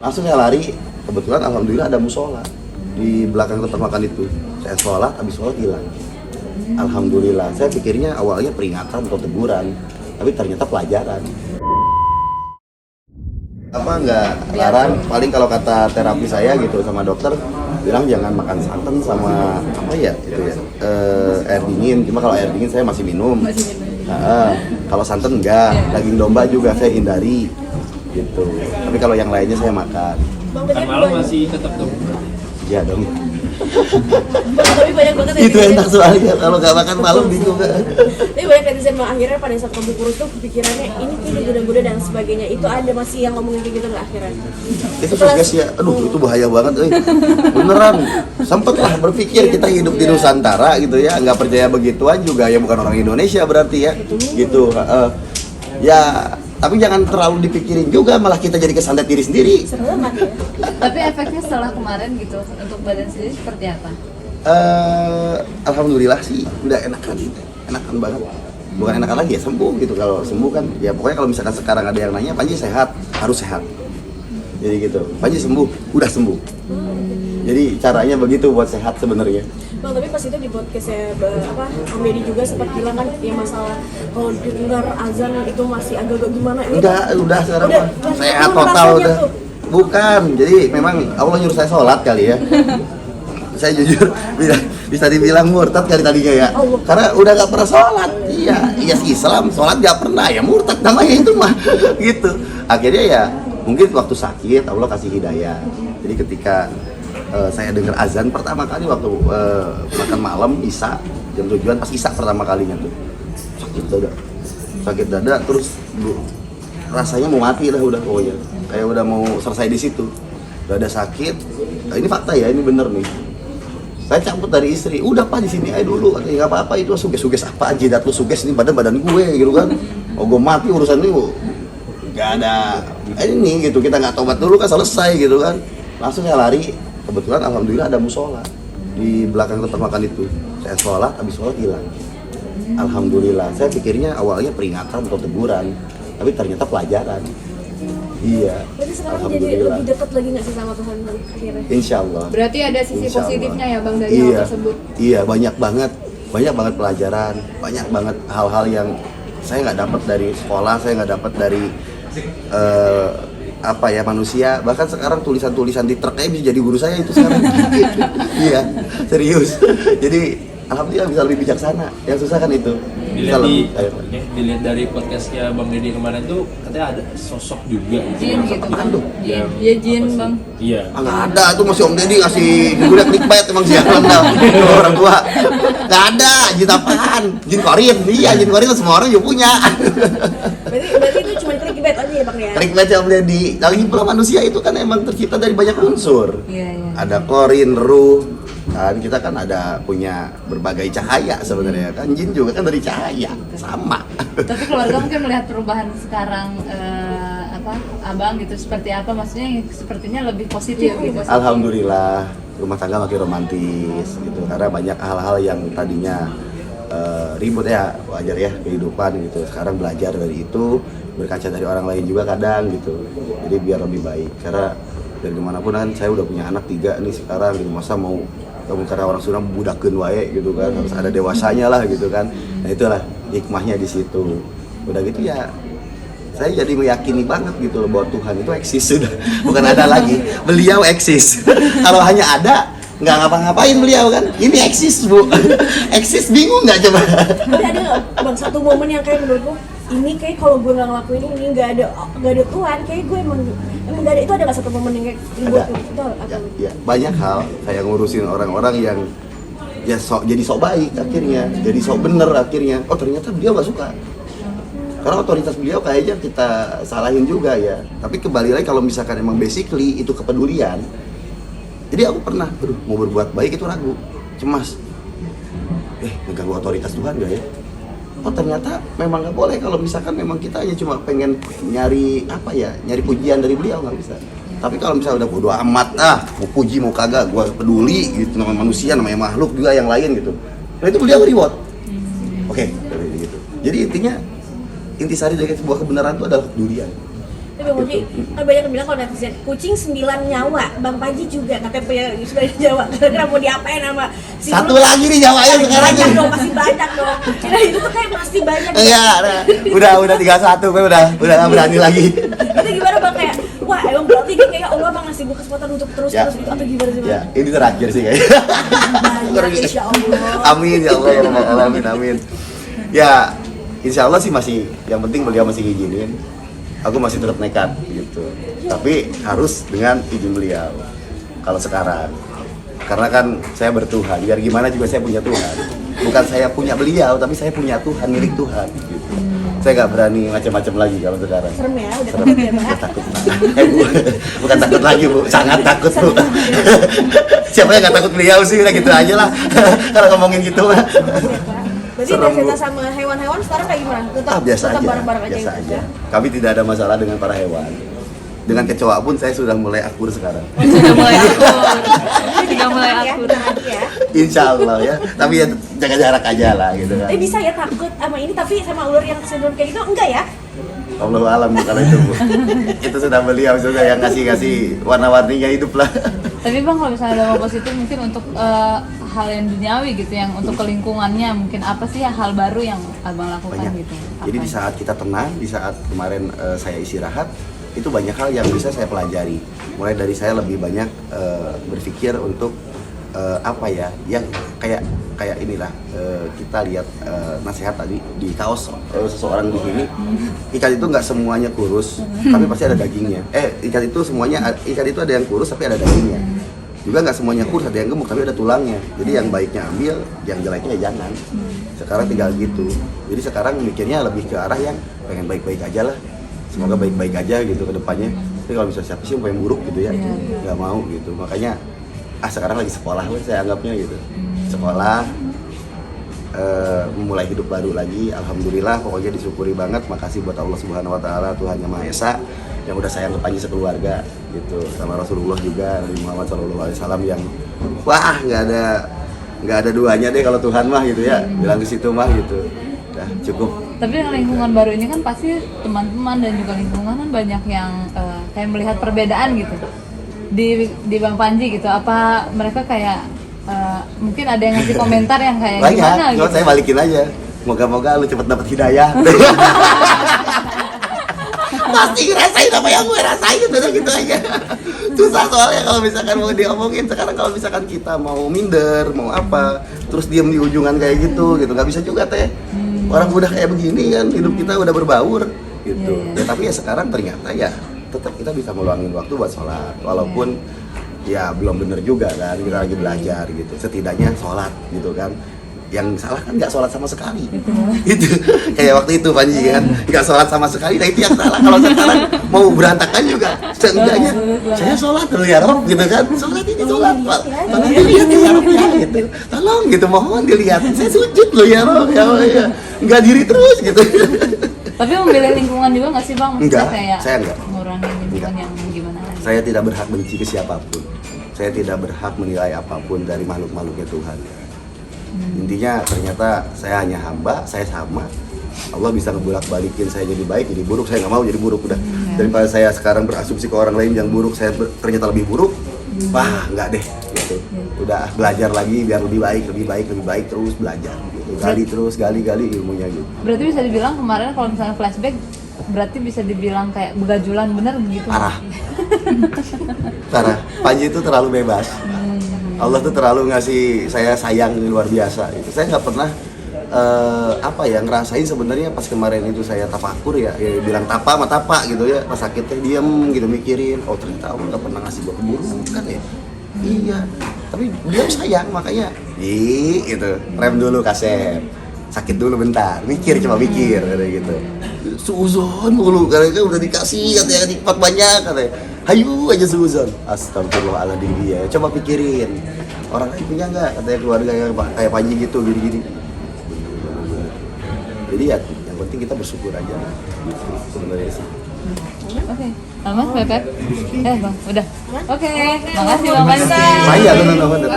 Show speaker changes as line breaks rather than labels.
Langsung saya lari, kebetulan alhamdulillah ada musola di belakang tempat makan itu. Saya sholat, habis sholat hilang. Alhamdulillah, saya pikirnya awalnya peringatan atau teguran, tapi ternyata pelajaran. Apa nggak larang, paling kalau kata terapi saya gitu sama dokter, bilang jangan makan santan sama apa ya itu ya, air dingin. Cuma kalau air dingin saya masih minum. Kalau santan enggak, daging domba juga saya hindari gitu. Tapi kalau yang lainnya saya makan.
Makan malam masih tetap dong?
Iya dong.
Tapi banyak banget
Itu enak soalnya kalau nggak makan malam bingung.
Tapi banyak netizen yang akhirnya pada saat kamu kurus tuh pikirannya ini tuh goda-goda dan sebagainya. Itu ada masih yang ngomongin kayak gitu nggak akhirnya?
Itu sukses ya, aduh itu bahaya banget, beneran. Sempet lah berpikir kita hidup di Nusantara gitu ya, nggak percaya begituan juga ya, bukan orang Indonesia berarti ya, gitu. Ya, tapi jangan terlalu dipikirin juga, malah kita jadi kesantet diri sendiri.
Seru banget ya.
Tapi efeknya setelah kemarin gitu untuk badan sendiri seperti apa?
Alhamdulillah sih udah enakan banget. Bukan enakan lagi ya, sembuh gitu. Kalau sembuh kan ya pokoknya kalau misalkan sekarang ada yang nanya Panji sehat, harus sehat. Jadi gitu, Panji sembuh, udah sembuh. Jadi caranya begitu buat sehat sebenarnya.
Bang, tapi pas itu di podcastnya Om Deddy juga sempat bilang kan ya masalah kalau dengar azan itu masih agak-agak gimana ini?
Udah sekarang
Udah,
mah sehat
itu
total
rasanya
udah.
tuh.
Bukan, jadi memang Allah nyuruh saya sholat kali ya. Saya jujur bisa dibilang murtad kali tadinya ya. Karena udah gak pernah sholat. Iya Islam, sholat gak pernah ya murtad namanya itu mah. Gitu. Akhirnya ya mungkin waktu sakit Allah kasih hidayah. Jadi ketika saya dengar azan pertama kali waktu makan malam Isya jam 7-an, pas Isya pertama kalinya tuh sakit dada terus rasanya mau mati lah udah pokoknya, kayak udah mau selesai di situ, dada sakit. Nah, ini fakta ya, ini bener nih. Saya cabut dari istri, udah Pak di sini aja dulu, katanya nggak apa-apa itu suges apa aja, jidat lu suges ini badan gue gitu kan. Oh gue mati urusan ini nggak ada ini gitu, kita nggak tobat dulu kan selesai gitu kan. Langsung saya lari, kebetulan alhamdulillah ada musola di belakang tempat makan itu. Saya sholat, habis sholat hilang. Alhamdulillah, saya pikirnya awalnya peringatan atau teguran, tapi ternyata pelajaran. Iya,
Berarti sekarang jadi
alhamdulillah.
lebih dekat lagi nggak sih sama Tuhan Bang, akhirnya?
Insya Allah.
Berarti ada sisi
Insya Allah.
positifnya ya Bang dari hal tersebut?
Iya, banyak banget pelajaran, banyak banget hal-hal yang saya nggak dapat dari sekolah, saya nggak dapat dari manusia. Bahkan sekarang tulisan-tulisan di truk bisa jadi guru saya itu sekarang. Iya, serius. Jadi alhamdulillah bisa lebih bijaksana. Yang susah kan itu.
Dilihat dari podcastnya Bang Deddy kemarin tuh katanya ada sosok juga
Jin gitu kan?
Yang
Iya jin
apa sih?
Bang.
Iya.
Nggak ada tuh, masih Om Deddy ngasih udah clickbait emang siaran dah orang tua. Nggak ada, jin apaan? Jin korin, iya jin korin semua orang juga punya.
Berarti itu cuma clickbait aja ya Bang ya?
Clickbait Om Deddy. Lagi pula manusia itu kan emang tercipta dari banyak unsur.
Iya.
Ada korin, ruh, kan kita kan ada punya berbagai cahaya sebenarnya kan, jin juga kan dari cahaya sama.
Tapi keluarga mungkin melihat perubahan sekarang Abang gitu seperti apa? Maksudnya yang sepertinya lebih positif gitu.
Alhamdulillah rumah tangga makin romantis gitu, karena banyak hal-hal yang tadinya ribut ya, wajar ya kehidupan gitu. Sekarang belajar dari itu, berkaca dari orang lain juga kadang gitu. Jadi biar lebih baik, karena dari dimanapun kan saya udah punya anak 3 nih sekarang gitu, masa mau karena orang Sunda budakeun wae gitu kan, harus ada dewasanya lah gitu kan. Nah itulah hikmahnya di situ. Udah gitu ya saya jadi meyakini banget gitu loh bahwa Tuhan itu eksis sudah, bukan ada lagi, beliau eksis. Kalau hanya ada nggak ngapa-ngapain beliau kan, ini eksis Bu. Eksis, bingung nggak coba?
Ada nggak Bang satu momen yang kayak menurutku ini kayak kalau gue nggak ngelakuin ini nggak ada Tuhan, kayak gue emang nggak ada. Itu ada nggak satu momen yang kayak buat itu apa?
Ya, banyak hal kayak ngurusin orang-orang yang ya jadi sok baik akhirnya, jadi sok bener akhirnya. Oh ternyata beliau nggak suka, karena otoritas beliau kayaknya kita salahin juga ya. Tapi kembali lagi kalau misalkan emang basically itu kepedulian. Jadi aku pernah mau berbuat baik itu ragu, cemas, mengganggu otoritas Tuhan gak ya? Oh ternyata memang nggak boleh, kalau misalkan memang kita hanya cuma pengen nyari nyari pujian dari beliau, nggak bisa. Tapi kalau misalnya udah bodo amat, mau puji mau kagak, gua peduli gitu, namanya manusia, namanya makhluk juga yang lain gitu. Nah itu beliau reward. Oke, gitu. Jadi intisari dari sebuah kebenaran itu adalah kepedulian.
Tapi Bang Panji, kan banyak yang bilang kalau netizen, kucing 9 nyawa, Bang Panji juga katanya punya 9 nyawa. Kira-kira mau diapain sama si
Satu
Ulur?
lagi nih nyawanya sekarang
Banyak
nih.
dong, pasti banyak dong. Kira itu tuh kayak pasti banyak.
Enggak, udah 31 gue udah nggak berani lagi.
Itu gimana Bang, kayak wah emang berarti dia kayak Allah Bang ngasih gue kesempatan untuk terus
Ya.
gitu atau gimana sih Bang?
Ya, ini terakhir sih kayaknya.
Banyak insya Allah.
Amin ya Allah ya Rabbal alamin, amin. Ya, insya Allah sih masih, yang penting beliau masih izinin. Aku masih tetap nekat gitu. Tapi harus dengan izin beliau. Kalau sekarang, karena kan saya bertuhan. Biar gimana juga saya punya Tuhan. Bukan saya punya beliau, tapi saya punya Tuhan, milik Tuhan. Gitu. Saya nggak berani macam-macam lagi kalau sekarang.
Serem ya, udah
Serem.
takut ya Bang.
Udah takut Pak. Bu, bukan takut lagi Bu, sangat takut Bu. Siapa yang nggak takut beliau sih, udah gitu aja lah. Kalau ngomongin gitu mah.
Berarti
Serem,
cerita
Bu.
sama hewan-hewan sekarang kayak gimana? Tetap,
Biasa
tetap
aja,
bareng-bareng aja
biasa
gitu
aja.
ya?
Kami tidak ada masalah dengan para hewan. Dengan kecoa pun saya sudah mulai akur sekarang.
Sudah mulai akur. Sudah mulai
Ya,
akur.
tenang aja ya.
Insya Allah ya. Tapi ya jaga jarak aja lah gitu kan.
Tapi bisa ya takut sama ini tapi sama ular yang sindrom kayak gitu enggak ya?
Allah alam Bu, kalau itu Bu. Itu sudah beliau sudah yang ngasih warna-warninya hidup lah.
Tapi Bang, kalau misalnya dampak positif mungkin untuk hal yang duniawi gitu, yang untuk ke lingkungannya, mungkin apa sih ya hal baru yang Abang lakukan
Banyak.
gitu?
Jadi
Apa?
di saat kita tenang, di saat kemarin saya istirahat, itu banyak hal yang bisa saya pelajari. Mulai dari saya lebih banyak berpikir untuk apa ya, yang kayak inilah kita lihat nasihat tadi di kaos seseorang di sini, ikan itu nggak semuanya kurus, tapi pasti ada dagingnya. Ikan itu ada yang kurus tapi ada dagingnya. Juga nggak semuanya kurus, ada yang gemuk tapi ada tulangnya. Jadi yang baiknya ambil, yang jeleknya jangan. Sekarang tinggal gitu. Jadi sekarang mikirnya lebih ke arah yang pengen baik-baik aja lah. Semoga baik-baik aja gitu ke depannya. Tapi kalau misalnya siapa sih yang pengen buruk gitu ya, nggak mau gitu. Makanya sekarang lagi sekolah lah saya anggapnya gitu. Sekolah, memulai hidup baru lagi. Alhamdulillah, pokoknya disyukuri banget. Makasih buat Allah Subhanahu Wa Taala, Tuhan Yang Maha Esa, yang udah sayang ke Panji sekeluarga gitu. Sama Rasulullah juga, Nabi Muhammad SAW yang wah nggak ada duanya deh kalau Tuhan mah gitu ya. Bilang di situ mah gitu. Udah cukup.
Tapi dengan lingkungan baru ini kan pasti teman-teman dan juga lingkungan kan banyak yang kayak melihat perbedaan gitu di Bang Panji gitu. Apa mereka kayak mungkin ada yang ngasih komentar yang kayak
Banyak,
gimana
cuma
gitu?
saya balikin aja. Moga-moga lu cepet dapet hidayah. Pasti ngerasain apa yang gue rasain, udah gitu aja. Susah soalnya kalau misalkan mau diomongin. Sekarang kalau misalkan kita mau minder, mau apa, terus diem di ujungan kayak gitu, nggak bisa juga teh. Orang udah kayak begini kan, hidup kita udah berbaur gitu.
Iya.
Ya tapi ya sekarang ternyata ya tetap kita bisa meluangin waktu buat sholat, walaupun ya belum bener juga kan, kita lagi belajar gitu. Setidaknya sholat gitu kan. Yang salah kan nggak sholat sama sekali. Itu kayak waktu itu Panji kan nggak sholat sama sekali. Nah itu yang salah. Kalau sekarang mau berantakan juga, seenggaknya saya sholat dulu ya Rob gitu kan. Sholat ini sholat Pak. Tolong dilihat ya Rob ya gitu. Tolong gitu, mohon dilihat. Saya sujud loh ya Rob ya. Nggak diri terus gitu.
Tapi memilih lingkungan juga nggak sih Bang? Maksudnya
Enggak,
kayak
saya enggak.
ngurangin lingkungan
Enggak.
yang gimana?
Saya tidak berhak benci ke siapapun. Saya tidak berhak menilai apapun dari makhluk-makhluknya Tuhan. Intinya ternyata saya hanya hamba, saya sama. Allah bisa ngebulak-balikin saya jadi baik, jadi buruk. Saya nggak mau jadi buruk udah. Daripada saya sekarang berasumsi ke orang lain yang buruk, saya ternyata lebih buruk. Wah, nggak deh. Gitu. Udah belajar lagi biar lebih baik terus belajar. Gitu. Gali ilmunya gitu.
Berarti bisa dibilang kemarin kalau misalnya flashback, berarti bisa dibilang kayak begajulan bener begitu?
Parah. Parah. Panji itu terlalu bebas. Allah tuh terlalu ngasih saya sayang ini luar biasa. Itu saya nggak pernah ngerasain sebenarnya pas kemarin itu saya tafakur ya bilang tapa sama tapa gitu ya, pas sakitnya diem gitu mikirin, oh ternyata Allah nggak pernah ngasih gua keburukan ya. Iya, tapi dia sayang makanya gitu, rem dulu Kasep, sakit dulu bentar, coba mikir kayak gitu. Suuzon mulu, karena udah dikasih katanya nikmat banyak katanya. Hayu aja suuzon. Astagfirullahaladzim ya. Coba pikirin. Orang lain punya nggak katanya keluarga yang kayak Panji gitu gini-gini. Jadi ya yang penting kita bersyukur aja gitu sebenarnya sih.
Oke, Mas Bebek? Bang, udah. Oke, makasih Bang Panji.
Saya benar-benar